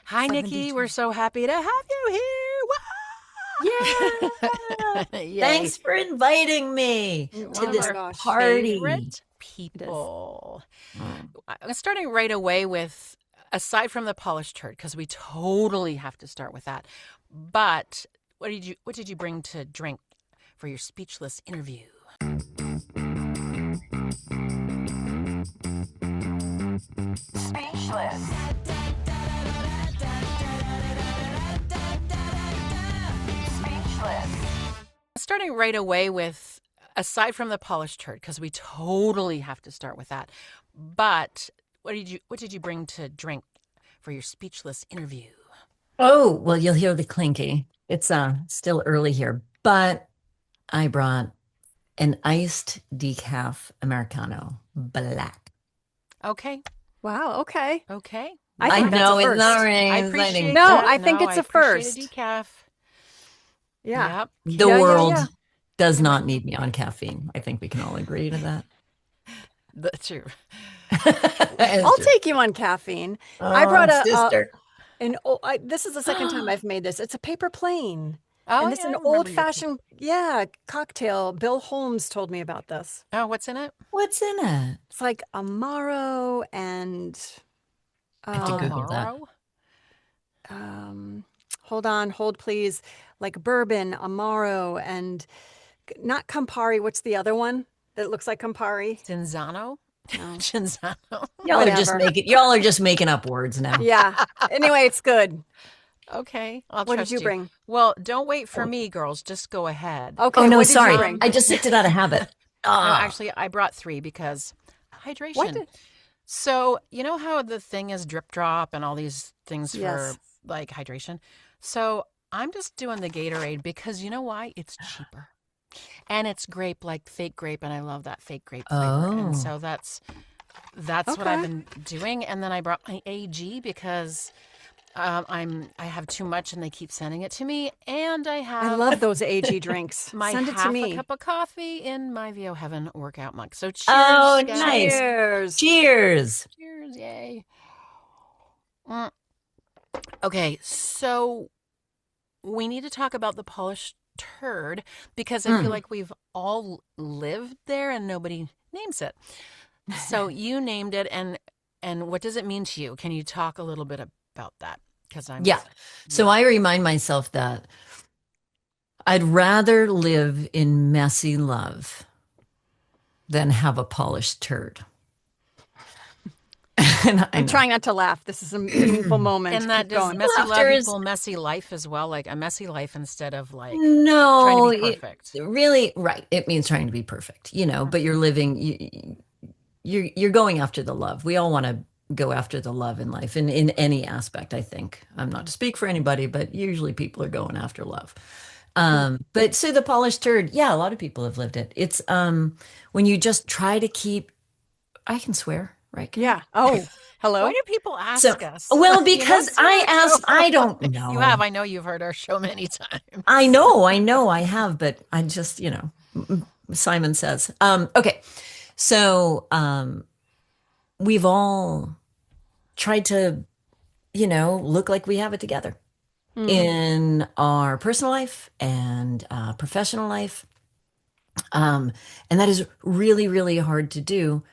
Hi, Nikki. We're so happy to have you Yeah. here. Yay. Thanks for inviting me to One of this our party. favorite people. I'm starting right away with, aside from the polished turd, because we totally have to start with that. But what did you bring to drink for your speechless interview? Speechless. Speechless. Starting right away with, aside from the polished turd, because we totally have to start with that. But what did you bring to drink for your speechless interview? Oh, well, you'll hear the clinky. It's still early here, but I brought an iced decaf Americano black. Okay. Wow. Okay. Okay. I I think that's know a it's first. not I very appreciate exciting. No, that. I think it's I a appreciate first. a decaf. Yeah. Yep. The Yeah, world yeah. does not need me on caffeine. I think we can all agree to that. That's true. I'll take you on caffeine. I Oh, brought sister. this is the second time I've made this. It's a paper plane. Oh, And it's yeah, I an remember your old-fashioned, cocktail. Bill Holmes told me about this. Oh, what's in it? What's in it? It's like Amaro and I have to Google that. Amaro? hold please, like bourbon, Amaro, and not Campari. What's the other one that looks like Campari? Cinzano? No. Cinzano. Whatever. Y'all are just making up words now. Yeah. Anyway, it's good. Okay, I'll What trust did you bring? Well, don't wait for me, girls. Just go ahead. Okay. Oh no, what did you sorry. bring? I just did out of habit. No, Ah, actually, I brought 3 because hydration. What? So, you know how the thing is drip drop and all these things for Yes. like hydration? So, I'm just doing the Gatorade because you know why? It's cheaper. And it's grape, like fake grape, and I love that fake grape flavor. Oh. And so that's what Okay. I've been doing. And then I brought my AG because I have too much and they keep sending it to me. And I I have love those AG drinks. my Send it to half me. a cup of coffee in my VO Heaven workout mug. So cheers, Oh, guys. nice. Cheers. Cheers. Cheers, yay. Okay, so we need to talk about the polished turd because I feel like we've all lived there and nobody names it. So you named it, and what does it mean to you? Can you talk a little bit about that? Because Yeah. So I remind myself that I'd rather live in messy love than have a polished turd. And I'm trying not to laugh. This is a meaningful moment. And that Keep does going. messy love Laughter is- equal messy life as well, like a messy life instead of like No, trying to be perfect. really, right. It means trying to be perfect, but you're living, you're going after the love. We all want to go after the love in life in any aspect, I think. I'm not to speak for anybody, but usually people are going after love. But so the polished turd, yeah, a lot of people have lived it. It's when you just try to keep, I can swear, right? Yeah. Oh, hello. Why do people ask So, us? well, You know, because it's our I asked, show. I don't know. You have. I know you've heard our show many times. I know, I have, but I just, Simon says. Okay. So, we've all tried to, look like we have it together in our personal life and professional life. And that is really, really hard to do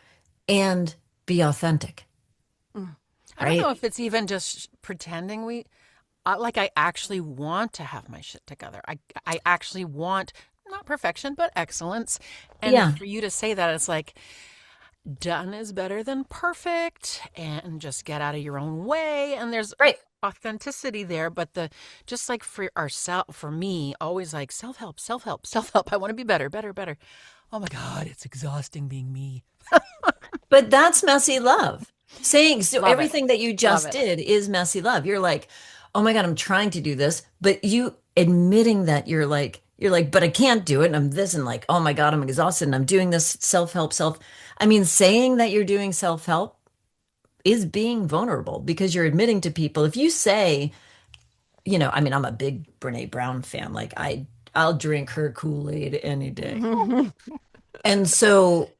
and be authentic. I don't know if it's even just pretending I actually want to have my shit together. I actually want not perfection, but excellence. And for you to say that, it's like done is better than perfect and just get out of your own way. And there's authenticity there, but just like for me, always like self-help. I want to be better. Oh my God, it's exhausting being me. But that's messy love. Love Everything that you just Love it. did is messy love. You're like, oh my God, I'm trying to do this, but you admitting that you're like, but I can't do it. And I'm this and like, oh my God, I'm exhausted and I'm doing this self-help. I mean, saying that you're doing self-help is being vulnerable because you're admitting to people. If you say, I mean, I'm a big Brene Brown fan. Like I'll drink her Kool-Aid any day. And so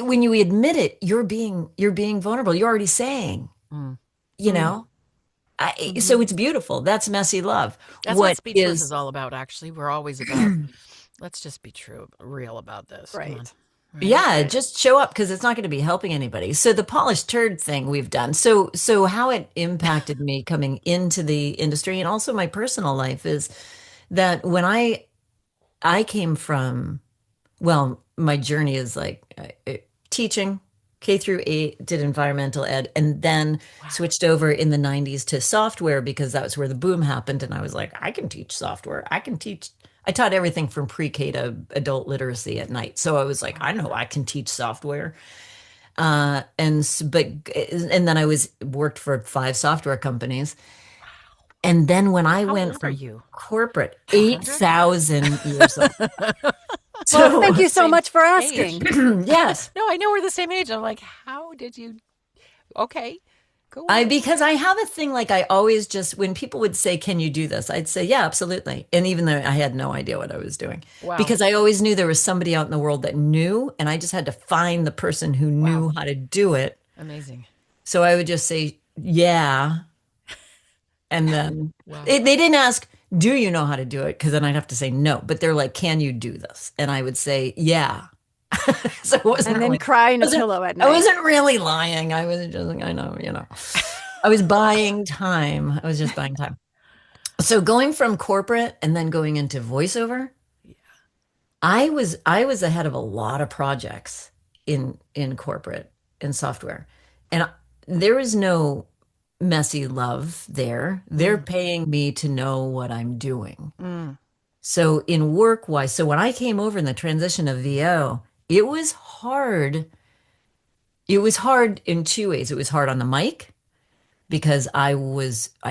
when you admit it, you're being vulnerable. You're already saying, you know, So it's beautiful. That's messy love. That's what Speechless is all about, actually. We're always about, let's just be real about this. Come on. Right. Right? Yeah, just show up because it's not going to be helping anybody. So the polished turd thing we've done. So how it impacted me coming into the industry and also my personal life is that when I came from, well, my journey is like teaching K through 8, did environmental ed, and then switched over in the 90s to software because that was where the boom happened. And I was like, I can teach software. I taught everything from pre-K to adult literacy at night. So I was like, I know I can teach software. And then I worked for 5 software companies. And then when I How went old are from you? corporate, 100? 8,000 years old. Well, thank you so same much for age. asking. Yes. No, I know we're the same age. I'm like, how did you? Okay, go on. Because I have a thing like I always just, when people would say, can you do this? I'd say, yeah, absolutely. And even though I had no idea what I was doing, Wow. because I always knew there was somebody out in the world that knew, and I just had to find the person who knew how to do it. Amazing. So I would just say, yeah. And then Wow. they didn't ask, do you know how to do it? Because then I'd have to say no. But they're like, can you do this? And I would say, yeah. So it wasn't And then really, cry in a pillow at I night. wasn't really lying. I was just, I know, I was buying time. I was just buying time. So going from corporate and then going into voiceover, I was ahead of a lot of projects in corporate in software. And there is no messy love there. They're paying me to know what I'm doing. So in work wise, so when I came over in the transition of VO, it was hard. It was hard in 2 ways. It was hard on the mic because I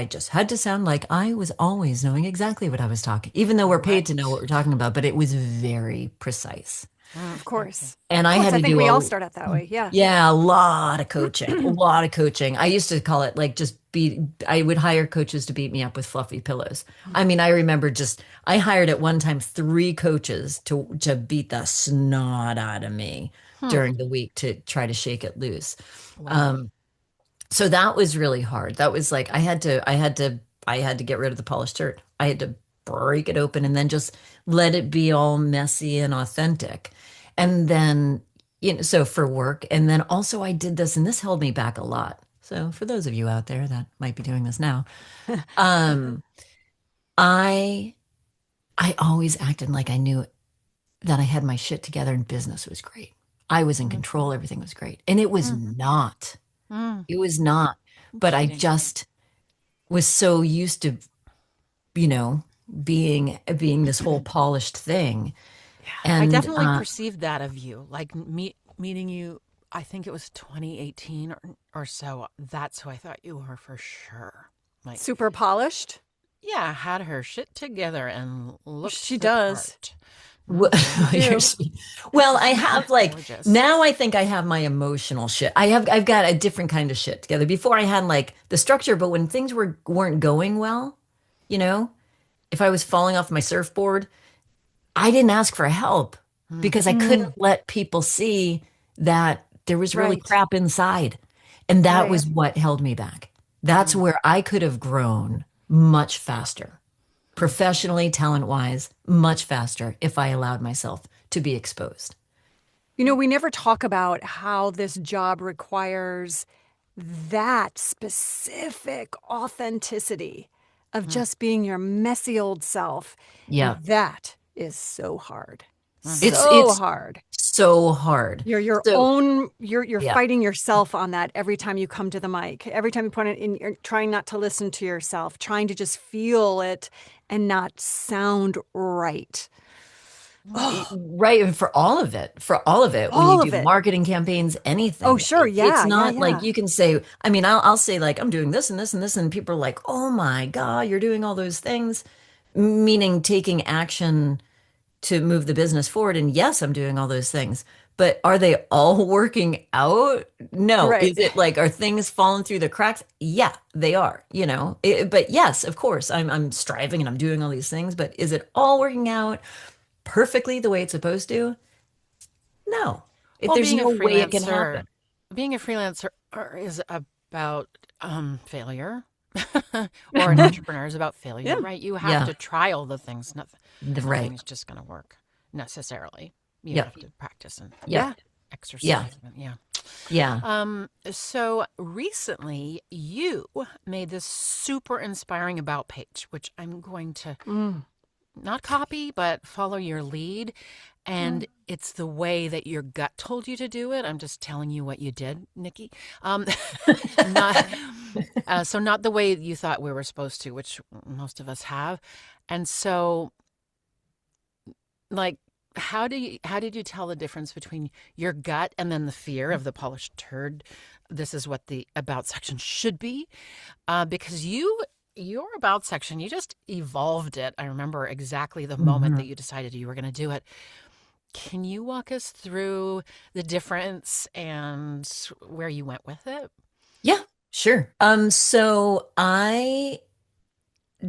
just had to sound like I was always knowing exactly what I was talking, even though we're paid to know what we're talking about, but it was very precise. Of course. And Of I course, had I to think do we all start out that way. Yeah. yeah, a lot of coaching, a lot of coaching. I used to call it like I would hire coaches to beat me up with fluffy pillows. I mean, I remember I hired at one time 3 coaches to beat the snot out of me during the week to try to shake it loose. So that was really hard. That was like, I had to get rid of the polished dirt. I had to break it open and then just let it be all messy and authentic. And then, so for work, and then also I did this, and this held me back a lot. So for those of you out there that might be doing this now, I always acted like I knew that I had my shit together and business was great. I was in control. Everything was great. And it was not. It was not. But I just was so used to, being this whole polished thing. And I definitely perceived that of you. Like meeting you, I think it was 2018 or so. That's who I thought you were for sure. Like Super polished. Yeah, had her shit together and looked She the does. part. Well, I have Gorgeous. now I think I have my emotional shit. I've got a different kind of shit together. Before I had like the structure, but when things weren't going well, if I was falling off my surfboard, I didn't ask for help because I couldn't let people see that there was really Right. crap inside. And that Right. was what held me back. That's where I could have grown much faster. Professionally, talent-wise, much faster if I allowed myself to be exposed. We never talk about how this job requires that specific authenticity of just being your messy old self. Yeah. And that is so hard. It's Hard. so hard. You're your So- own, you're Yeah. fighting yourself on that every time you come to the mic. Every time you put it in, you're trying not to listen to yourself, trying to just feel it and not sound right. Right. And for all of it, when All you of do it. marketing campaigns, anything. Oh, sure. Yeah, It's yeah, not yeah. like you can say, I mean, I'll say like, I'm doing this and this and this. And people are like, oh my God, you're doing all those things, meaning taking action to move the business forward. And yes, I'm doing all those things, but are they all working out? No. Right. Is it like, are things falling through the cracks? Yeah, they are, but yes, of course, I'm striving and I'm doing all these things, but is it all working out perfectly the way it's supposed to? No. There's no way it can happen. Being a freelancer is about failure. or an entrepreneur is about failure, Yeah. right? You have Yeah. to try all the things. Right. Nothing's just going to work necessarily. You Yep. have to practice and Yeah. exercise. Yeah. Yeah. So recently you made this super inspiring about page, which I'm going to not copy, but follow your lead. And it's the way that your gut told you to do it. I'm just telling you what you did, Nikki. Not, so not the way you thought we were supposed to, which most of us have. And so, like, how did you tell the difference between your gut and then the fear of the polished turd? This is what the about section should be, because your about section, you just evolved it. I remember exactly the moment that you decided you were going to do it. Can you walk us through the difference and where you went with it? Yeah, sure. So I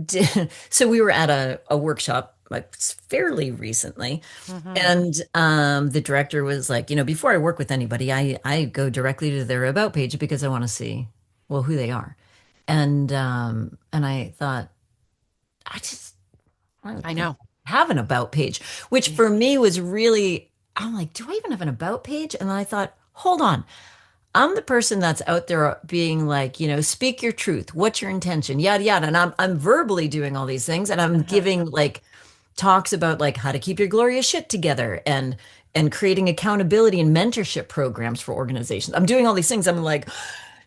did, so we were at a workshop like fairly recently, and the director was like, before I work with anybody, I go directly to their about page because I want to see, well, who they are. And I thought, I don't I think know. I have an about page, which for me was really, I'm like, do I even have an about page? And then I thought, hold on. I'm the person that's out there being like, speak your truth. What's your intention? Yada yada. And I'm verbally doing all these things, and I'm giving like talks about like how to keep your glorious shit together, and creating accountability and mentorship programs for organizations. I'm doing all these things. I'm like,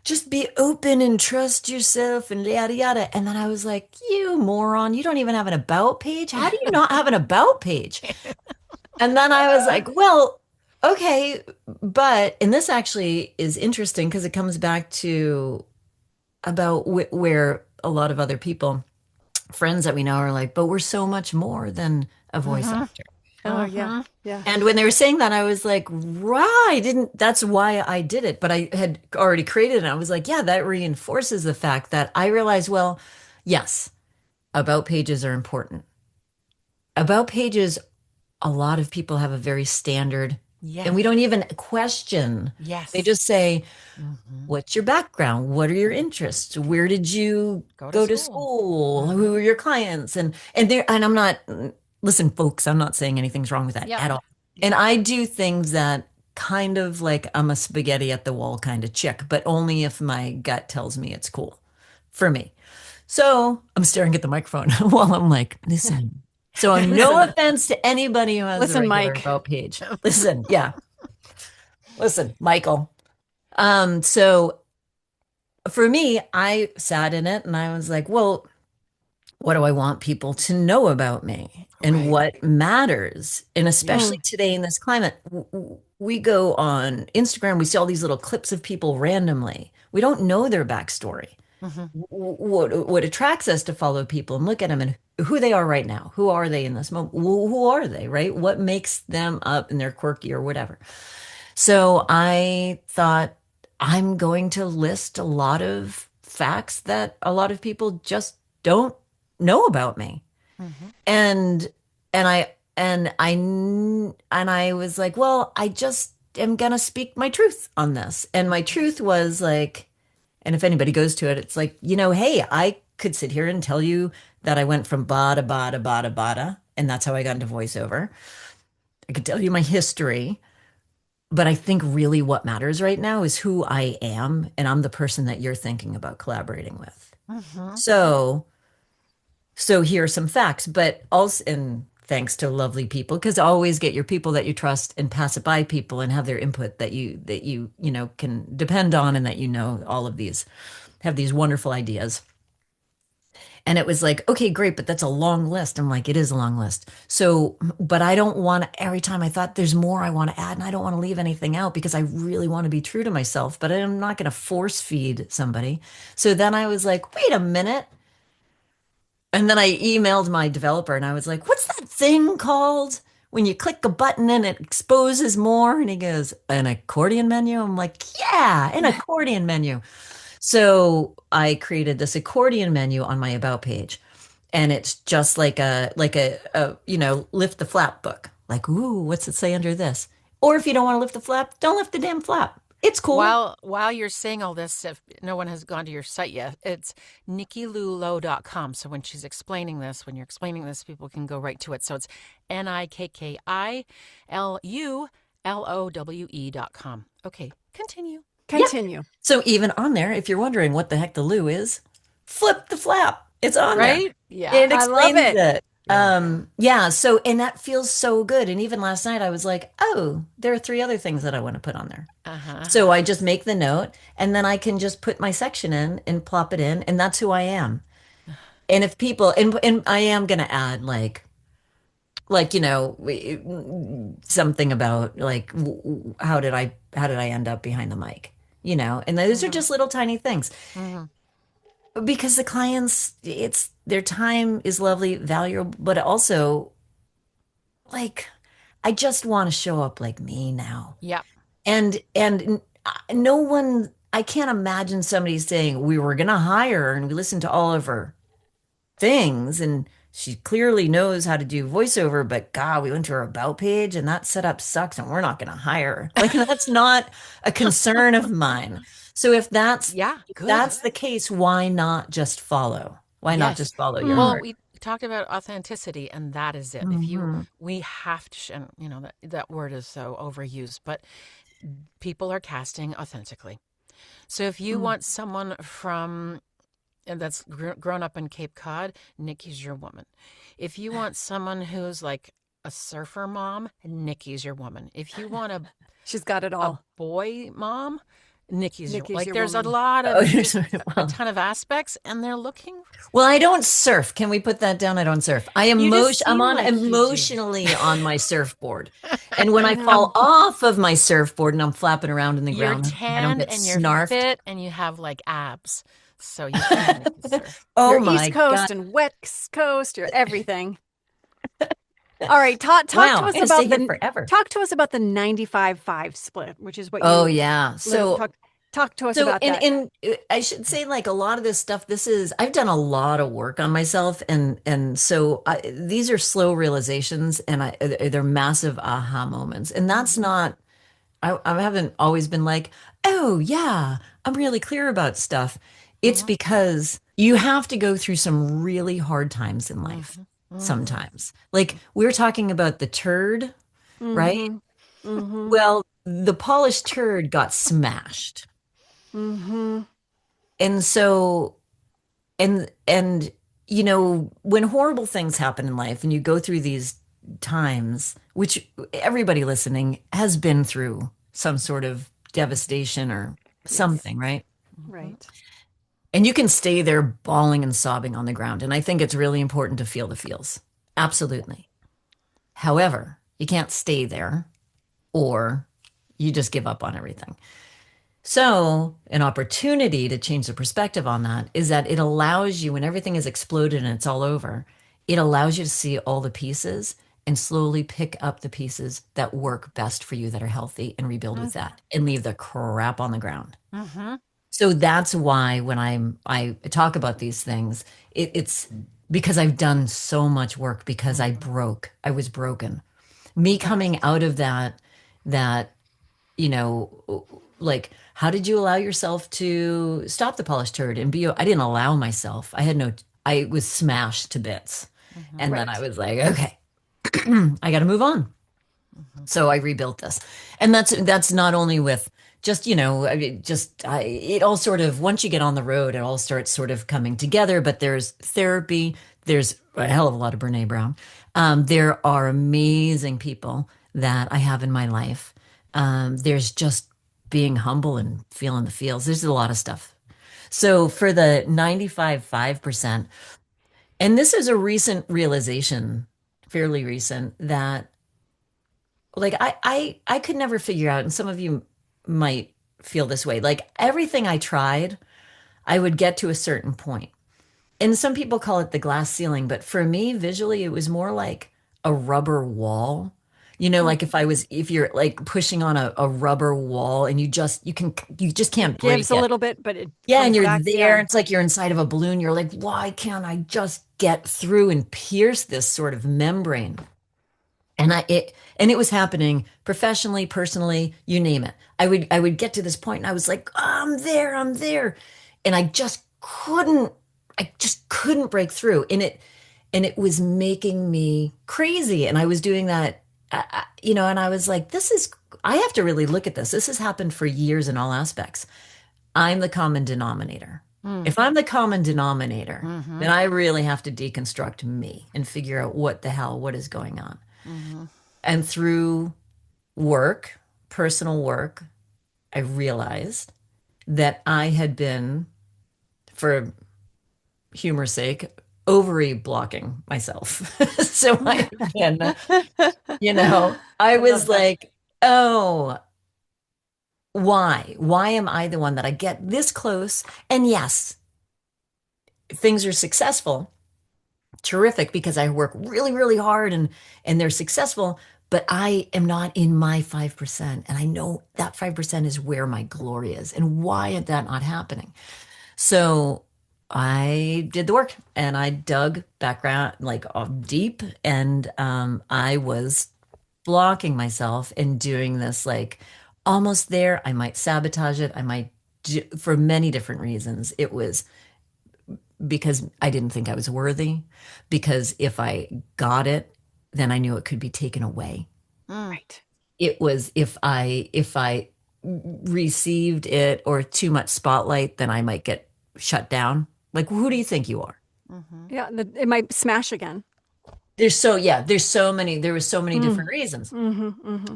just be open and trust yourself and yada yada. And then I was like, you moron, you don't even have an about page. How do you not have an about page? And then I was like, well, okay, and this actually is interesting because it comes back to about where a lot of other people, friends that we know, are like, but we're so much more than a voice actor. Oh, yeah. Yeah. And when they were saying that, I was like, right, that's why I did it. But I had already created it. And I was like, yeah, that reinforces the fact that I realized, well, yes, about pages are important. About pages, a lot of people have a very standard, Yes. and we don't even question. Yes. They just say, what's your background? What are your interests? Where did you go to school? Who are your clients? And I'm not, listen, folks, I'm not saying anything's wrong with that at all. And I do things that kind of like I'm a spaghetti at the wall kind of chick, but only if my gut tells me it's cool for me. So I'm staring at the microphone while I'm like, listen. So no offense to anybody who has a regular Mike. about page. Listen, yeah. Listen, Michael. So for me, I sat in it and I was like, well, what do I want people to know about me and what matters? And especially today in this climate, we go on Instagram, we see all these little clips of people randomly. We don't know their backstory. What attracts us to follow people and look at them and who they are right now. Who are they in this moment? Who are they, right? What makes them up and they're quirky or whatever. So I thought I'm going to list a lot of facts that a lot of people just don't know about me. And I was like, well, I just am gonna speak my truth on this. And my truth was like, and if anybody goes to it, it's like, hey, I could sit here and tell you that I went from ba to ba to ba to ba to, and that's how I got into voiceover. I could tell you my history, but I think really what matters right now is who I am, and I'm the person that you're thinking about collaborating with. So here are some facts, but also, and thanks to lovely people, because always get your people that you trust and pass it by people and have their input that you can depend on, and that all of these have these wonderful ideas. And it was like, okay, great, but that's a long list. I'm like, it is a long list. So, but I don't want to, every time I thought there's more I want to add, and I don't want to leave anything out because I really want to be true to myself, but I'm not going to force feed somebody. So then I was like, wait a minute. And then I emailed my developer and I was like, what's that thing called when you click a button and it exposes more? And he goes, an accordion menu? I'm like, yeah, an accordion menu. So I created this accordion menu on my about page. And it's just like a lift the flap book. Like, ooh, what's it say under this? Or if you don't want to lift the flap, don't lift the damn flap. It's cool. While you're saying all this, if no one has gone to your site yet, it's nikkilululowe.com. So when she's explaining this, when you're explaining this, people can go right to it. So it's NIKKILULOWE.com. Okay, continue. Continue. So even on there, if you're wondering what the heck the loo is, flip the flap. It's on there. Right? Yeah. It I love explains it. it. So, and that feels so good. And even last night I was like, oh, there are 3 other things that I want to put on there. So I just make the note and then I can just put my section in and plop it in. And that's who I am. And if people, and I am going to add something about like, how did I end up behind the mic? And those are just little tiny things. Because the clients, their time is lovely, valuable, but also like I just want to show up like me now. Yep. And no one, I can't imagine somebody saying we were gonna hire her and we listened to all of her things and she clearly knows how to do voiceover, but God, we went to her about page and that setup sucks and we're not gonna hire her. Like that's not a concern of mine. So if that's the case, why not just follow? Why not just follow your heart? We talked about authenticity, and that is it. If we have to, and that word is so overused, but people are casting authentically. So if you want someone that's grown up in Cape Cod, Nikki's your woman. If you want someone who's like a surfer mom, Nikki's your woman. If you want she's got it all. A boy mom, Nikki's your there's woman. a lot of a ton of aspects, and they're looking. Well, I don't surf. Can we put that down? I don't surf. I'm emotionally on my surfboard, and when I fall off of my surfboard and I'm flapping around in the ground, you're tanned I don't get and snarfed. you're fit, and you have like abs. So you can surf. Oh you're my East Coast God. and West Coast. You're everything. All right, talk to us about talk to us about the 95-5 split, which is what. Oh yeah, so talk to us about that. And I should say, like a lot of this stuff, I've done a lot of work on myself, and so these are slow realizations, and they're massive aha moments, and that's not. I haven't always been like, oh yeah, I'm really clear about stuff. It's because you have to go through some really hard times in life. Sometimes, like we're talking about the turd, right? Well, the polished turd got smashed. And so, and when horrible things happen in life and you go through these times, which everybody listening has been through some sort of devastation or something, right? Right. And you can stay there bawling and sobbing on the ground. And I think it's really important to feel the feels. Absolutely. However, you can't stay there or you just give up on everything. So an opportunity to change the perspective on that is that it allows you, when everything is exploded and it's all over, it allows you to see all the pieces and slowly pick up the pieces that work best for you, that are healthy, and rebuild with that and leave the crap on the ground. So that's why when I talk about these things, it's because I've done so much work, because I was broken. Me coming out of that, like, how did you allow yourself to stop the polished turd and be, I didn't allow myself. I was smashed to bits. And then I was like, okay, I got to move on. So I rebuilt this. And that's not only with just, it all sort of, once you get on the road, it all starts sort of coming together, but there's therapy, there's a hell of a lot of Brene Brown. There are amazing people that I have in my life. There's just being humble and feeling the feels. There's a lot of stuff. So for the 95-5%, and this is a recent realization, fairly recent, that like I could never figure out, and some of you might feel this way, like everything I tried, I would get to a certain point. And some people call it the glass ceiling, but for me, visually, it was more like a rubber wall. Like if you're like pushing on a rubber wall and you just can't break Gives it. a little bit, but it and you're back, there. It's like you're inside of a balloon. You're like, why can't I just get through and pierce this sort of membrane? And it was happening professionally, personally, you name it. I would get to this point and I was like, oh, I'm there. And I just couldn't break through. And it was making me crazy. And I was doing that, and I was like, I have to really look at this. This has happened for years in all aspects. I'm the common denominator. If I'm the common denominator, then I really have to deconstruct me and figure out what is going on. And through work, personal work, I realized that I had been, for humor's sake, ovary blocking myself. So I had been, I was like, oh, why? Why am I the one that I get this close? And yes, things are successful, terrific, because I work really, really hard and they're successful, but I am not in my 5%. And I know that 5% is where my glory is. And why is that not happening? So I did the work and I dug background like deep, and I was blocking myself and doing this like almost there. I might sabotage it. I might for many different reasons. It was because I didn't think I was worthy, because if I got it, then I knew it could be taken away. Right. It was if I received it or too much spotlight, then I might get shut down. Like, who do you think you are? Yeah, it might smash again. There were so many different reasons.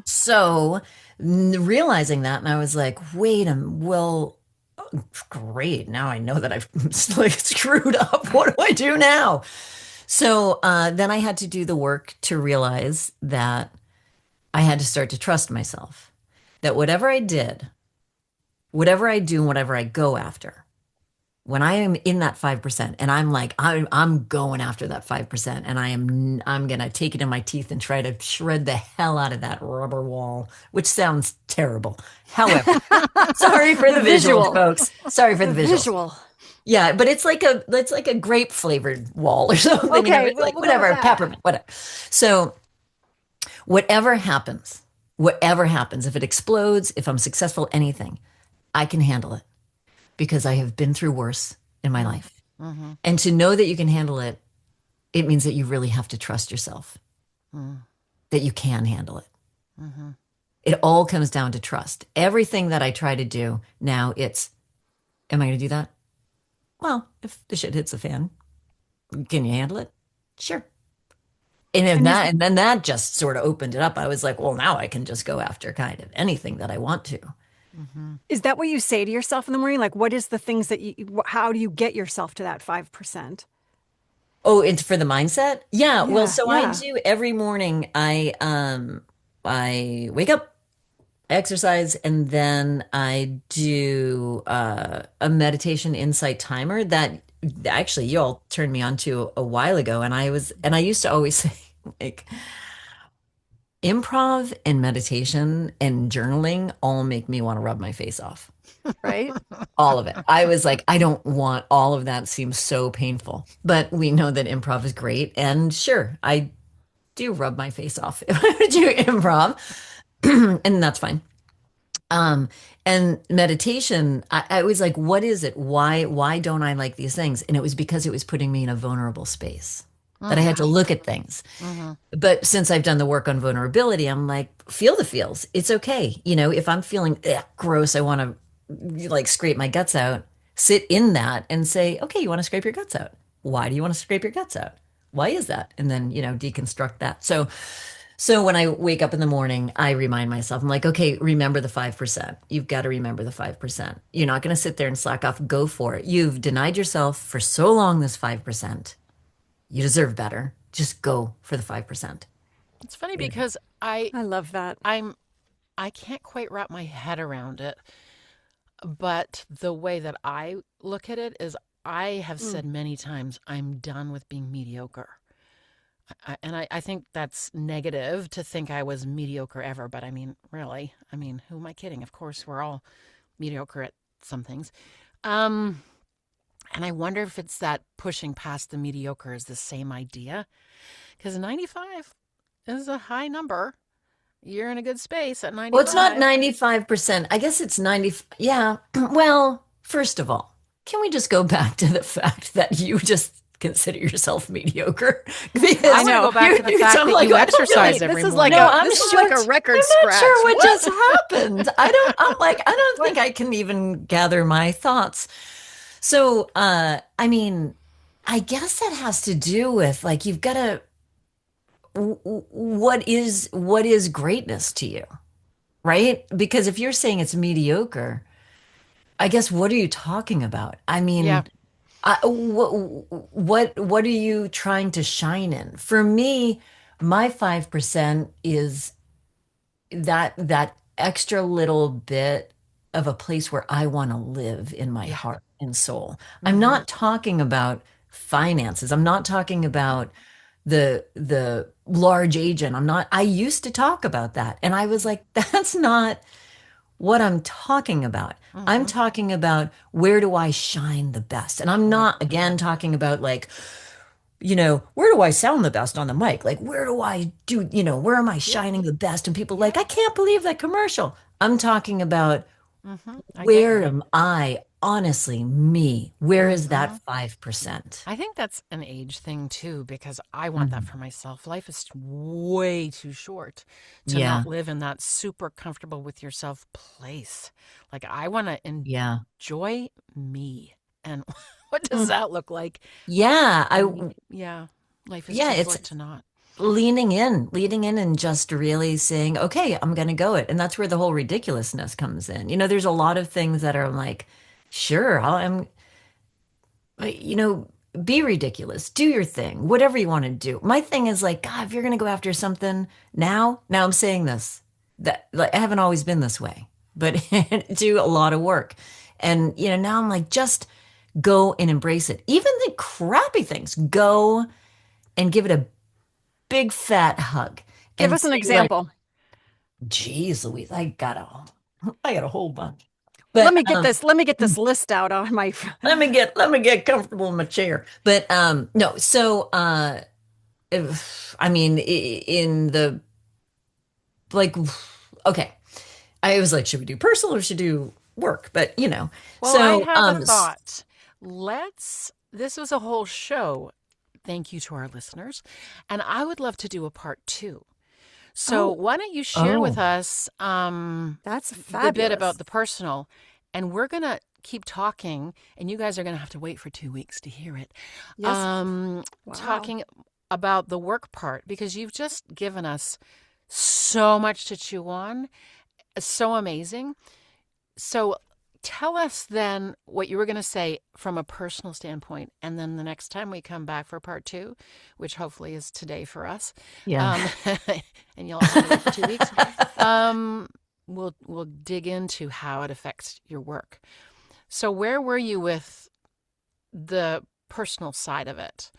So realizing that, and I was like, wait a well, great. Now I know that I've like screwed up. What do I do now? So then I had to do the work to realize that I had to start to trust myself, that whatever I did, whatever I do, and whatever I go after, when I am in that 5%, and I'm like, I'm going after that 5%, and I'm gonna take it in my teeth and try to shred the hell out of that rubber wall, which sounds terrible. However, sorry for the visuals, folks. Sorry for the visuals. Visual. Yeah, but it's like a grape flavored wall or something. Okay, It's like we'll go with whatever, that. peppermint, whatever. So whatever happens, if it explodes, if I'm successful, anything, I can handle it because I have been through worse in my life. And to know that you can handle it, it means that you really have to trust yourself, that you can handle it. It all comes down to trust. Everything that I try to do now, am I going to do that? Well, if the shit hits the fan, can you handle it? Sure. And then that just sort of opened it up. I was like, well, now I can just go after kind of anything that I want to. Is that what you say to yourself in the morning? Like, what is the things that how do you get yourself to that 5%? Oh, it's for the mindset? Yeah. Well, so I yeah. do every morning. I wake up, I exercise, and then I do a meditation insight timer that actually you all turned me on to a while ago. And I used to always say, like, improv and meditation and journaling all make me want to rub my face off. Right? All of it. I was like, I don't want all of that. Seems so painful. But we know that improv is great. And sure, I do rub my face off if I do improv. And that's fine. And meditation, I was like, what is it? Why don't I like these things? And it was because it was putting me in a vulnerable space that I had to look at things. But since I've done the work on vulnerability, I'm like, feel the feels. It's okay. If I'm feeling gross, I want to like scrape my guts out, sit in that and say, okay, you want to scrape your guts out. Why do you want to scrape your guts out? Why is that? And then, deconstruct that. So when I wake up in the morning, I remind myself, I'm like, okay, remember the 5%. You've got to remember the 5%. You're not going to sit there and slack off. Go for it. You've denied yourself for so long this 5%. You deserve better. Just go for the 5%. It's funny because I love that. I can't quite wrap my head around it. But the way that I look at it is I have said many times, I'm done with being mediocre. I think that's negative to think I was mediocre ever. But I mean, really, who am I kidding? Of course, we're all mediocre at some things. And I wonder if it's that pushing past the mediocre is the same idea. Because 95 is a high number. You're in a good space at Well, it's not 95. 95%. I guess it's 90. Yeah. Well, first of all, can we just go back to the fact that you just consider yourself mediocre? Because I want to go back to the fact I'm that like, you I don't exercise really, every This is morning. like no, a I'm this is like a shocked. record I'm not scratch. sure what just happened. I'm like, I don't think I can even gather my thoughts. So, I mean, I guess that has to do with like you've got to what is greatness to you, right? Because if you're saying it's mediocre, I guess what are you talking about? I Yeah. mean, what are you trying to shine in? For me, my 5% is that extra little bit of a place where I want to live in my Yeah. heart and soul. I'm Hmm. not talking about finances. I'm not talking about the large agent. I used to talk about that. And I was like, that's not what I'm talking about. I'm Hmm. talking about where do I shine the best? And I'm Hmm. not, again, talking about like, where do I sound the best on the mic? Like, where do I do, where am I Yeah. shining the best? And people Yeah. like, I can't believe that commercial. I'm talking about I get where you. am I honestly me? Where is Hmm. that 5%? I think that's an age thing too, because I want that for myself. Life is way too short to Yeah. not live in that super comfortable with yourself place. Like, I want to Yeah. enjoy me. And what does Mm. that look like? Yeah. Yeah, life is Yeah, too it's short to not. leaning in and just really saying, okay, I'm going to go it. And that's where the whole ridiculousness comes in. There's a lot of things that are like, sure, you know, be ridiculous, do your thing, whatever you want to do. My thing is like, God, if you're going to go after something now I'm saying this, that like, I haven't always been this way, but do a lot of work. And, now I'm like, just go and embrace it. Even the crappy things, go and give it a big fat hug Give and us an say like, example. geez, Louise, I got a whole bunch. But Let me get this list out on my let me get comfortable in my chair. But no, so I mean, in the like, okay, I was like, should we do personal or should we do work? But Well, I so have a thought. This was a whole show. Thank you to our listeners. And I would love to do a part two. So Oh, why don't you share with oh us that's the bit about fabulous. the personal, and we're going to keep talking, and you guys are going to have to wait for 2 weeks to hear it. Yes. Wow. Talking about the work part, because you've just given us so much to chew on. So amazing. So tell us then what you were going to say from a personal standpoint. And then the next time we come back for part two, which hopefully is today for us, yeah. um, and you'll have to wait for 2 weeks, we'll dig into how it affects your work. So where were you with the personal side of it?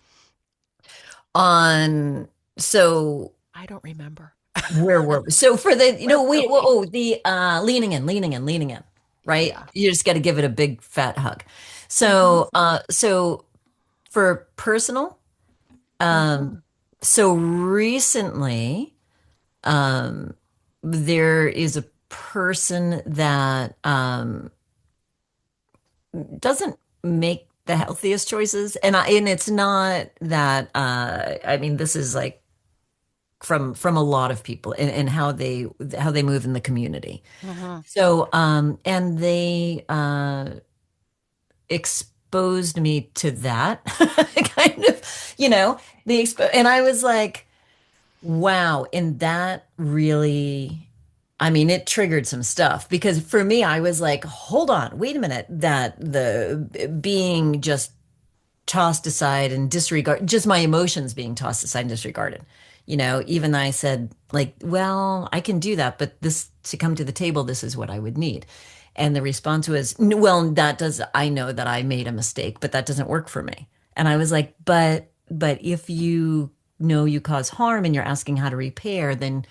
On so I don't remember. where were we? So for the Where were wait, we? the leaning in, right? Yeah. You just got to give it a big fat hug. Mm-hmm. So for personal, Mm-hmm. so recently, um, there is a person that doesn't make the healthiest choices, and it's not that I mean this is like from a lot of people and how they move in the community. Mm-hmm. So and they exposed me to that kind of, and I was like, wow. And that really, I mean, it triggered some stuff because for me, I was like, hold on, wait a minute, that the being just tossed aside and disregard, just my emotions being tossed aside and disregarded. Even I said, like, well, I can do that, but this to come to the table, this is what I would need. And the response was, well, I know that I made a mistake, but that doesn't work for me. And I was like, but if you know you cause harm and you're asking how to repair, then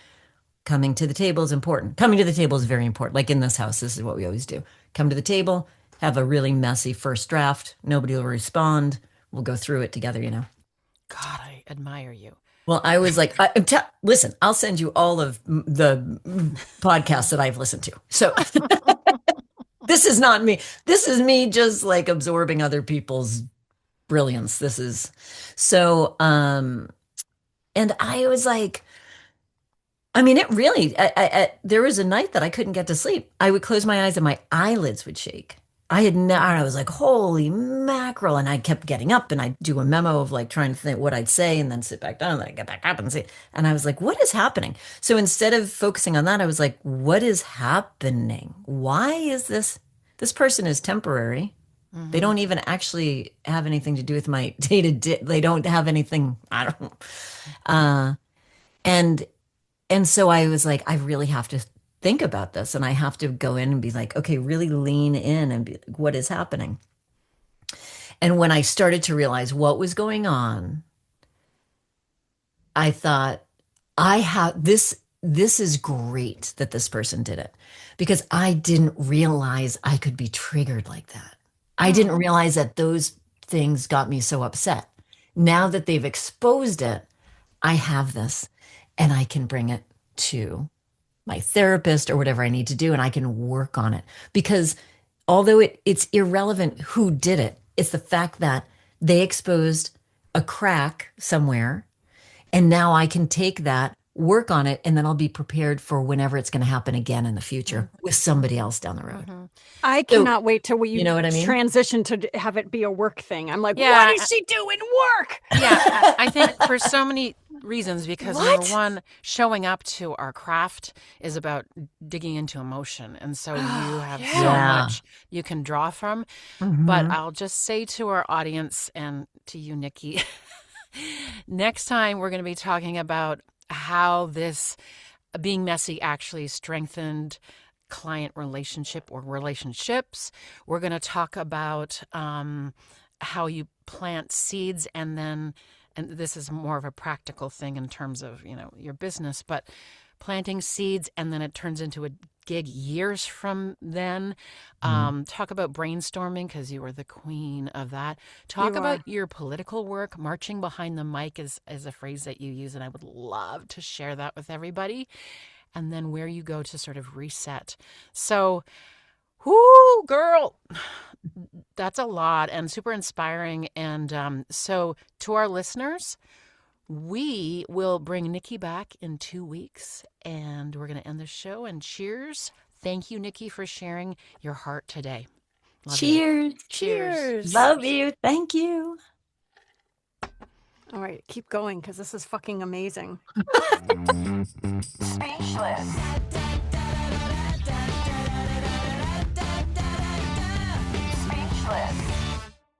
coming to the table is important. Coming to the table is very important. Like in this house, this is what we always do. Come to the table, have a really messy first draft. Nobody will respond. We'll go through it together. God, admire you. Well, I was like, listen, I'll send you all of the podcasts that I've listened to. So this is not me. This is me just like absorbing other people's brilliance. This is so, and I was like, I mean, it really, there was a night that I couldn't get to sleep. I would close my eyes and my eyelids would shake. I was like, holy mackerel. And I kept getting up and I'd do a memo of like trying to think what I'd say and then sit back down and then I'd get back up and say, and I was like, what is happening? So instead of focusing on that, I was like, what is happening? Why is this person is temporary. They don't even actually have anything to do with my day to day. They don't have anything. I don't know. And so I was like, I really have to think about this, and I have to go in and be like, okay, really lean in and be like, what is happening? And when I started to realize what was going on, I thought, I have this. This is great that this person did it, because I didn't realize I could be triggered like that. I didn't realize that those things got me so upset. Now that they've exposed it, I have this and I can bring it to my therapist or whatever I need to do, and I can work on it. Because although it's irrelevant who did it, it's the fact that they exposed a crack somewhere, and now I can take that, work on it, and then I'll be prepared for whenever it's going to happen again in the future with somebody else down the road. I cannot wait till you know what I mean? transition to have it be a work thing. I'm like, Yeah. what is she doing? Work. Yeah, I think for so many reasons, because number one, showing up to our craft is about digging into emotion. And so you have so much you can draw from. But I'll just say to our audience and to you, Nikki, next time we're going to be talking about how this being messy actually strengthened client relationship or relationships. We're going to talk about how you plant seeds, and this is more of a practical thing in terms of, your business, but planting seeds and then it turns into a gig years from then. Talk about brainstorming, because you were the queen of that. Talk about your political work. Marching behind the mic is a phrase that you use, and I would love to share that with everybody. And then where you go to sort of reset. So, whoo, girl, that's a lot and super inspiring. And so to our listeners, we will bring Nikki back in 2 weeks, and we're going to end the show. And cheers. Thank you, Nikki, for sharing your heart today. Love Cheers. you. Cheers. Love you. Thank you. All right, keep going, because this is fucking amazing. Speechless. Speechless.